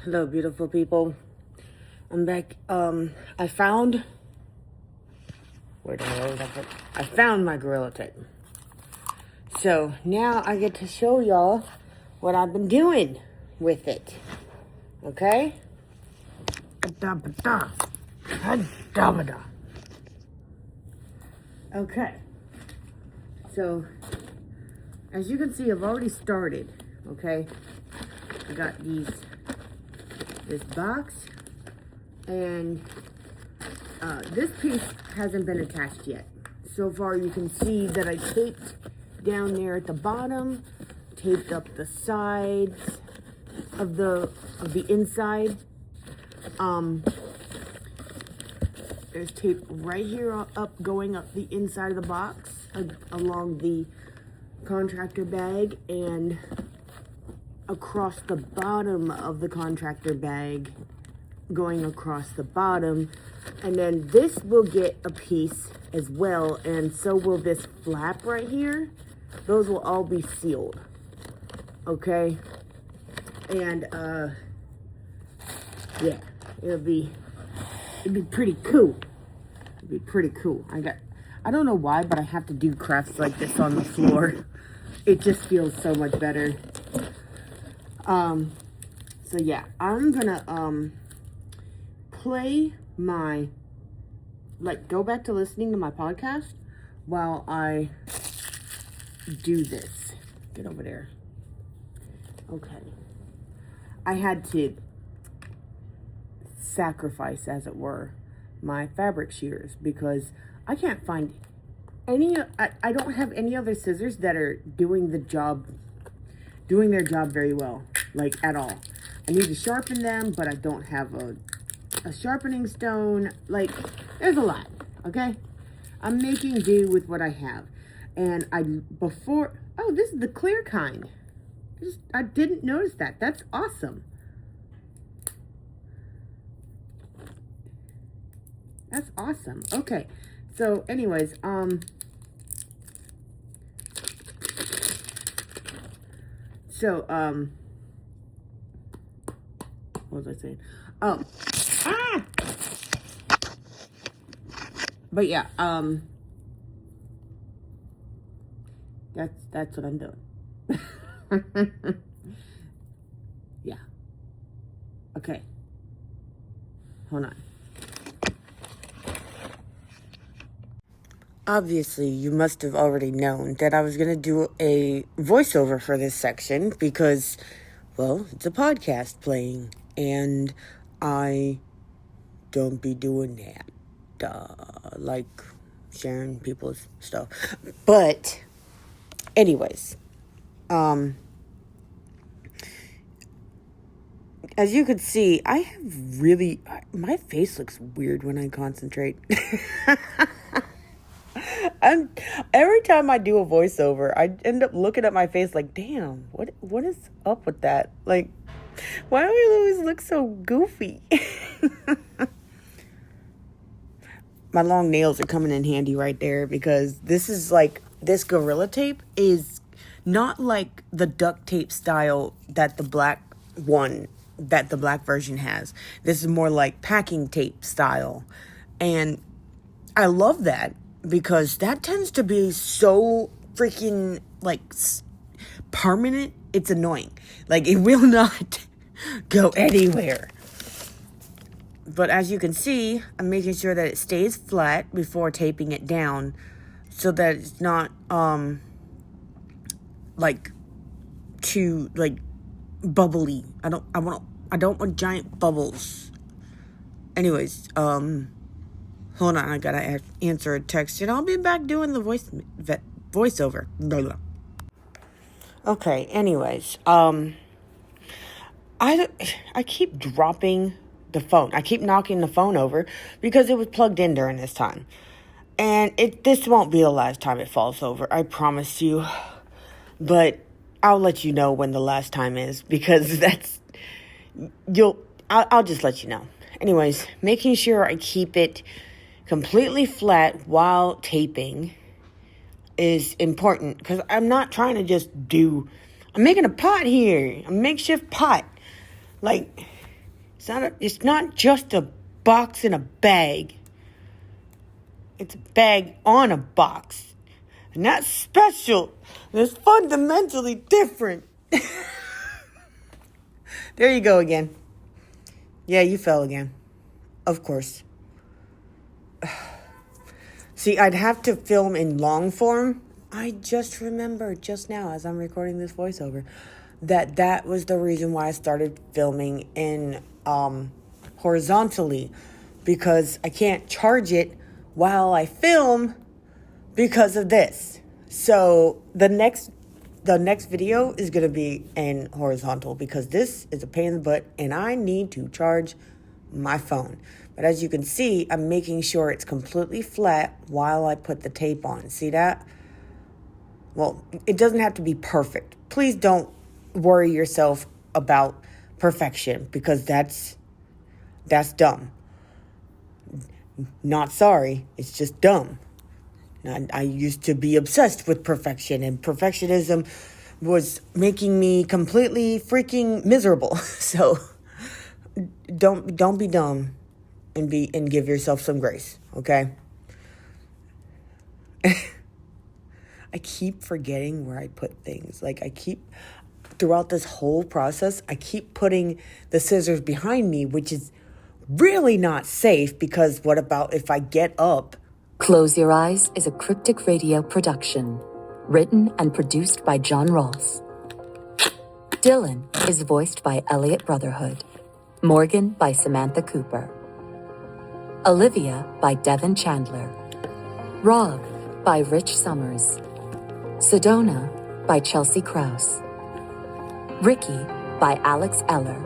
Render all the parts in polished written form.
Hello, beautiful people. I'm back. I found... Where the hell did I put? I found my Gorilla Tape. So, now I get to show y'all what I've been doing with it. Okay? Okay. So, as you can see, I've already started. Okay? I got this box, and this piece hasn't been attached yet. So far, you can see that I taped down there at the bottom, taped up the sides of the inside. There's tape right here up going up the inside of the box along the contractor bag and across the bottom of the contractor bag going across the bottom. And then this will get a piece as well, and so will this flap right here. Those will all be sealed. Okay? And yeah, it'd be pretty cool. It'd be pretty cool. I don't know why, but I have to do crafts like this on the floor. It just feels so much better. So yeah, I'm gonna play my, go back to listening to my podcast while I do this. Get over there. Okay. I had to sacrifice, as it were, my fabric shears because I can't find I don't have any other scissors that are doing their job very well, like at all. I need to sharpen them, but I don't have a sharpening stone. Like, there's a lot, okay? I'm making do with what I have. And oh, this is the clear kind. I didn't notice that. That's awesome. That's awesome. Okay. So, anyways, what was I saying? Oh. But yeah, that's what I'm doing. Yeah. Okay. Hold on. Obviously, you must have already known that I was going to do a voiceover for this section because, well, it's a podcast playing, and I don't be doing that. Like sharing people's stuff. But, anyways, as you could see, I have really, my face looks weird when I concentrate. Every time I do a voiceover, I end up looking at my face like, damn, what is up with that? Like, why do we always look so goofy? My long nails are coming in handy right there because this Gorilla Tape is not like the duct tape style that the black version has. This is more like packing tape style. And I love that because that tends to be so freaking, permanent. It's annoying. Like, it will not go anywhere. But as you can see, I'm making sure that it stays flat before taping it down so that it's not, too, bubbly. I don't want giant bubbles. Anyways, hold on, I gotta answer a text, and I'll be back doing the voiceover. Blah, blah. Okay, anyways, I keep dropping the phone. I keep knocking the phone over because it was plugged in during this time. And this won't be the last time it falls over, I promise you. But I'll let you know when the last time is because I'll just let you know. Anyways, making sure I keep it completely flat while taping is important because I'm not trying to just I'm making a pot here, a makeshift pot. Like, It's not just a box in a bag. It's a bag on a box. And that's special. It's fundamentally different. There you go again. Yeah, you fell again. Of course. See, I'd have to film in long form. I just remembered just now as I'm recording this voiceover that was the reason why I started filming in horizontally, because I can't charge it while I film because of this. So the next video is going to be in horizontal because this is a pain in the butt and I need to charge my phone. But as you can see, I'm making sure it's completely flat while I put the tape on. See that? Well, it doesn't have to be perfect. Please don't worry yourself about perfection because that's dumb. Not sorry, it's just dumb. I used to be obsessed with perfection, and perfectionism was making me completely freaking miserable. So don't be dumb and give yourself some grace, okay? I keep forgetting where I put things. Throughout this whole process, I keep putting the scissors behind me, which is really not safe because what about if I get up? Close Your Eyes is a Cryptic Radio production, written and produced by John Rawls. Dylan is voiced by Elliot Brotherhood, Morgan by Samantha Cooper, Olivia by Devin Chandler, Rob by Rich Summers, Sedona by Chelsea Krause, Ricky by Alex Eller,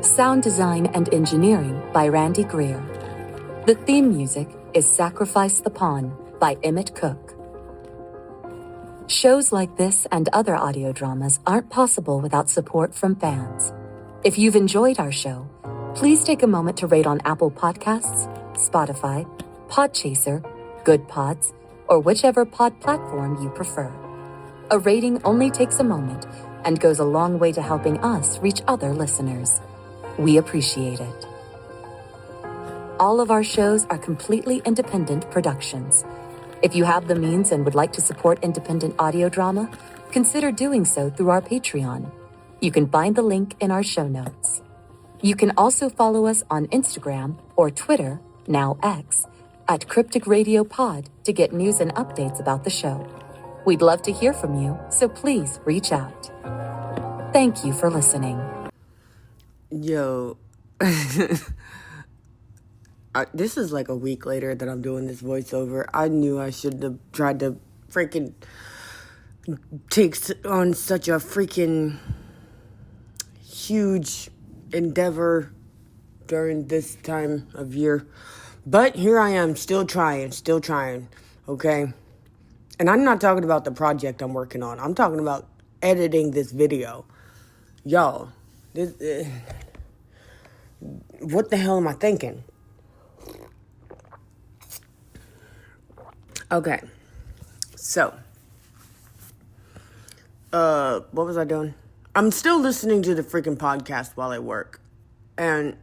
sound design and engineering by Randy Greer. The theme music is Sacrifice the Pawn by Emmett Cook. Shows like this and other audio dramas aren't possible without support from fans. If you've enjoyed our show, please take a moment to rate on Apple Podcasts, Spotify, Podchaser, Good Pods, or whichever pod platform you prefer. A rating only takes a moment and goes a long way to helping us reach other listeners. We appreciate it. All of our shows are completely independent productions. If you have the means and would like to support independent audio drama, consider doing so through our Patreon. You can find the link in our show notes. You can also follow us on Instagram or Twitter, now X, at Cryptic Radio Pod to get news and updates about the show. We'd love to hear from you, so please reach out. Thank you for listening. Yo. This is like a week later that I'm doing this voiceover. I knew I should have tried to freaking take on such a freaking huge endeavor during this time of year. But here I am, still trying, okay? And I'm not talking about the project I'm working on. I'm talking about editing this video. Y'all, what the hell am I thinking? Okay, so, what was I doing? I'm still listening to the freaking podcast while I work, and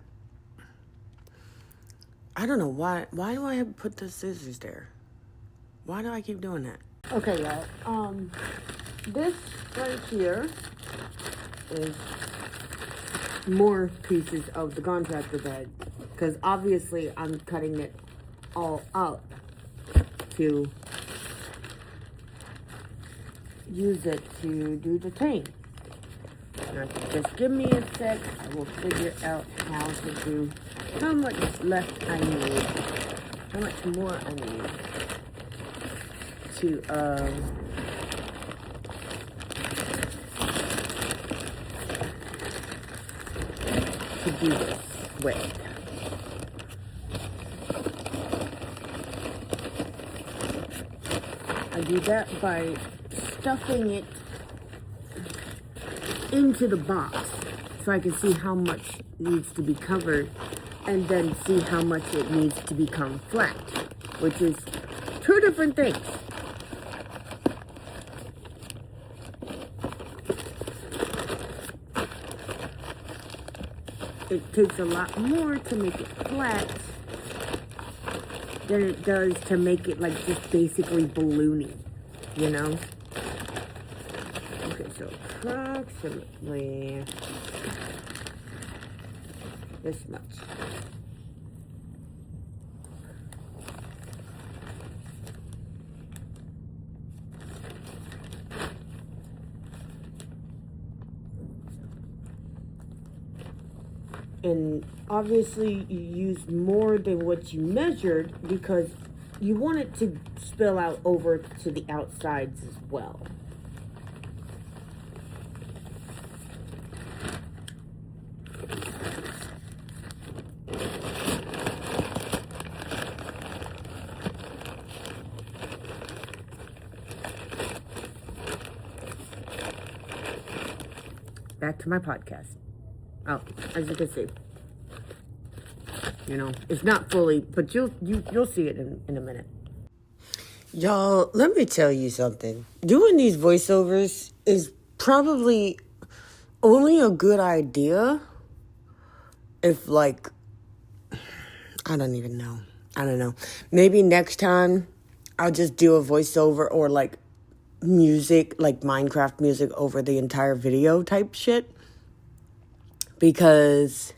I don't know why do I have to put the scissors there? Why do I keep doing that? Okay, y'all, this right here is more pieces of the contractor bed, because obviously I'm cutting it all up to use it to do the tank. Just give me a sec. I will figure out how much left I need, how much more I need to do this with. I do that by stuffing it into the box so I can see how much needs to be covered and then see how much it needs to become flat, which is two different things. it takes a lot more to make it flat than it does to make it like just basically balloony, you know? Okay, so approximately this much. And obviously you use more than what you measured because you want it to spill out over to the outsides as well. Back to my podcast. Oh, as you can see, you know, it's not fully, but you'll see it in a minute. Y'all, let me tell you something. Doing these voiceovers is probably only a good idea if, like, I don't know. Maybe next time I'll just do a voiceover or, like, music, like Minecraft music over the entire video type shit. Because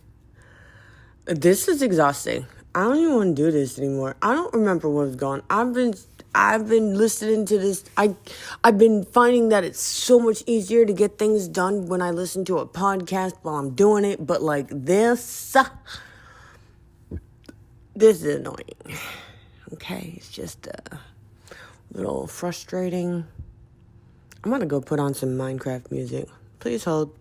this is exhausting. I don't even want to do this anymore. I don't remember what was going on. I've been listening to this. I've been finding that it's so much easier to get things done when I listen to a podcast while I'm doing it. But like this is annoying. Okay, it's just a little frustrating. I'm gonna go put on some Minecraft music. Please hold.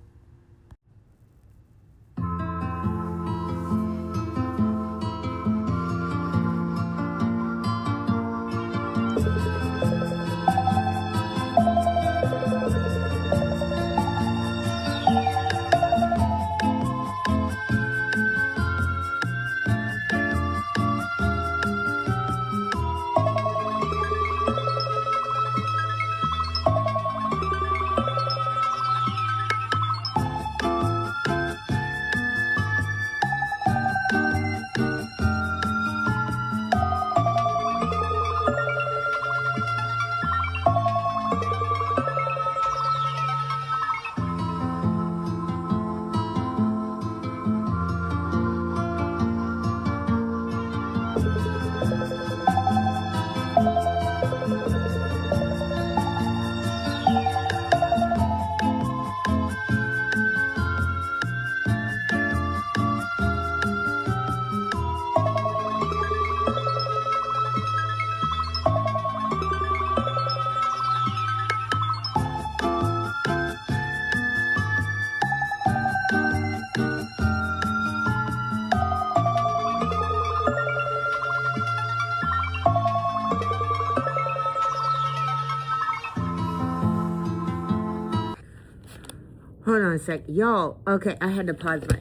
Hold on a sec. Y'all, okay, I had to pause my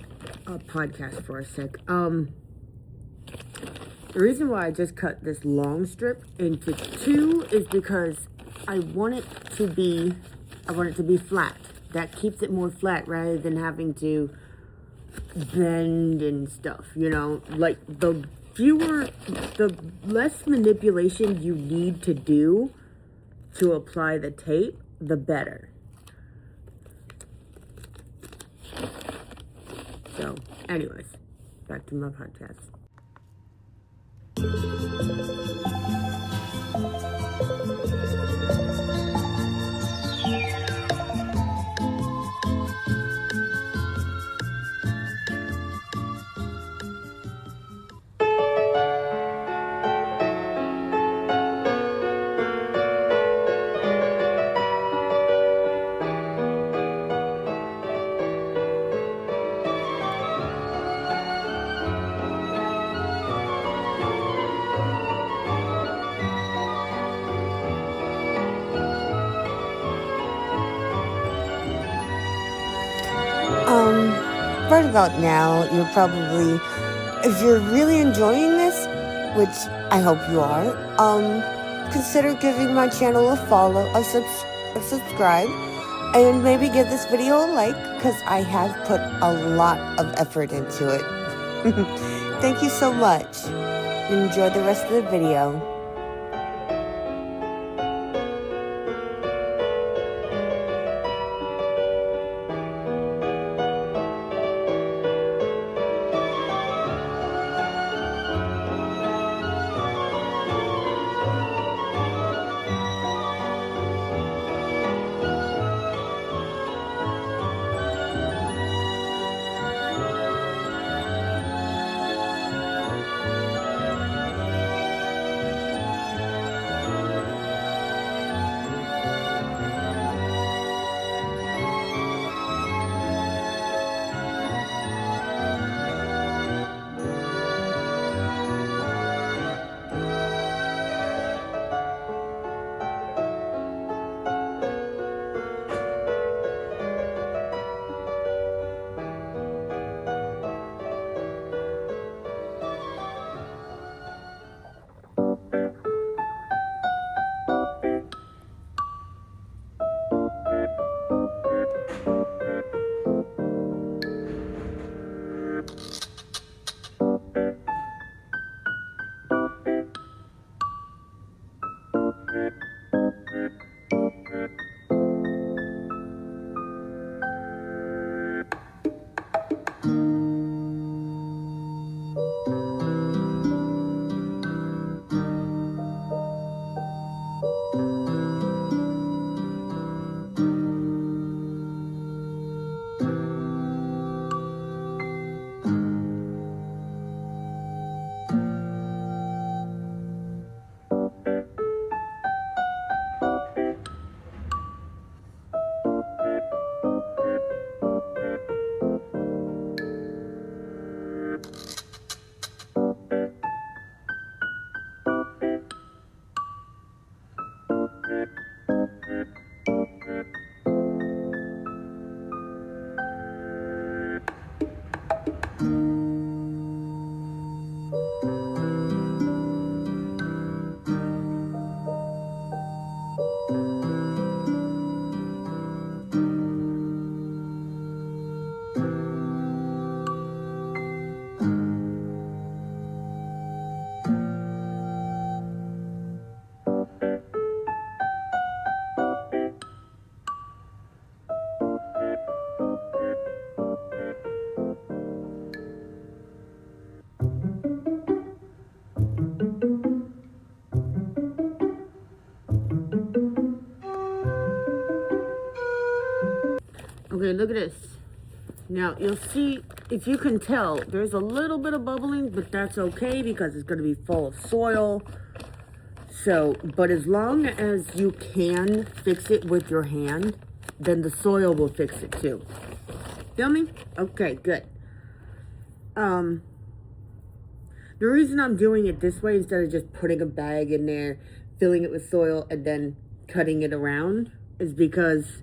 podcast for a sec. The reason why I just cut this long strip into two is because I want it to be flat. That keeps it more flat rather than having to bend and stuff, you know? Like, the less manipulation you need to do to apply the tape, the better. So, anyways, back to my podcast. Right about now, you're probably, if you're really enjoying this, which I hope you are, consider giving my channel a follow, a subscribe. And maybe give this video a like because I have put a lot of effort into it. Thank you so much. Enjoy the rest of the video. Okay, look at this. Now, you'll see, if you can tell, there's a little bit of bubbling, but that's okay because it's going to be full of soil. So, but as long as you can fix it with your hand, then the soil will fix it too. Feel me? Okay, good. The reason I'm doing it this way instead of just putting a bag in there, filling it with soil, and then cutting it around is because,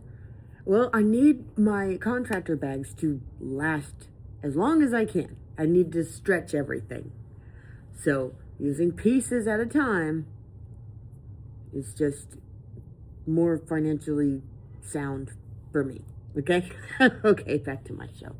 well, I need my contractor bags to last as long as I can. I need to stretch everything. So using pieces at a time is just more financially sound for me. Okay? Okay, back to my show.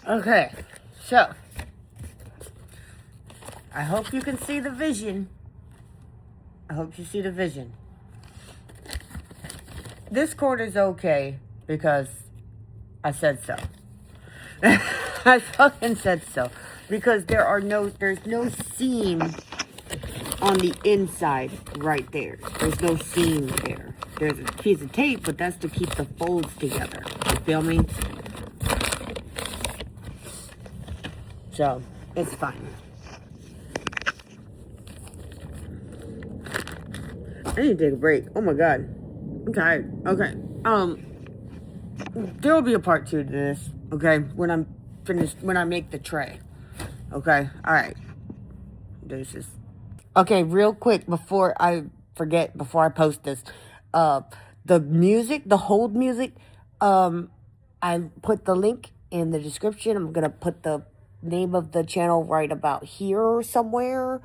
Okay, so I hope you can see the vision. I hope you see the vision. This cord is okay because I said so. I fucking said so. Because there's no seam on the inside right there. There's no seam there. There's a piece of tape, but that's to keep the folds together. You feel me? So, it's fine. I need to take a break. Oh my god. I'm tired. Okay. There will be a part 2 to this. Okay? When I'm finished, when I make the tray. Okay? Alright. Deuces. Okay, real quick, before I forget, before I post this. The music, the hold music, I put the link in the description. I'm gonna put the name of the channel right about here somewhere.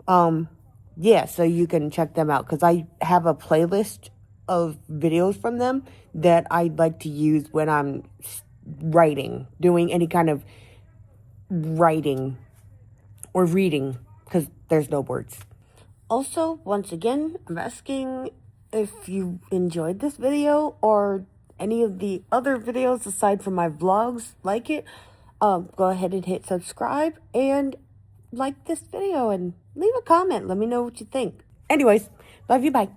Yeah, so you can check them out, because I have a playlist of videos from them that I like to use when I'm writing, doing any kind of writing or reading, because there's no words. Also, once again, I'm asking if you enjoyed this video or any of the other videos aside from my vlogs like it. Go ahead and hit subscribe and like this video and leave a comment. Let me know what you think. Anyways, love you. Bye.